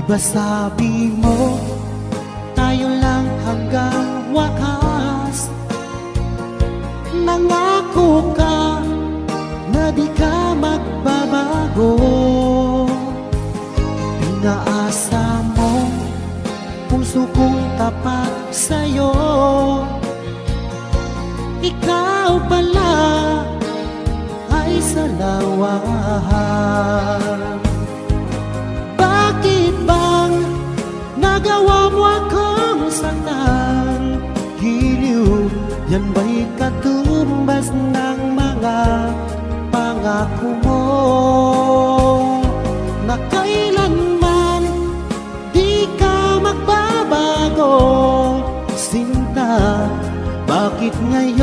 ba sabi mo tayo lang hanggang wakas? Nangako ka na di ka magbabago. Pinaasa mo puso kong tapat sa'yo. Ikaw pala ay salawahan. Bakit bang nagawa mo akong saktan? Giliw, yan ba'y katumbas ng mga pangako mo? Na kailanman di ka magbabago, sinta. Bakit ngayon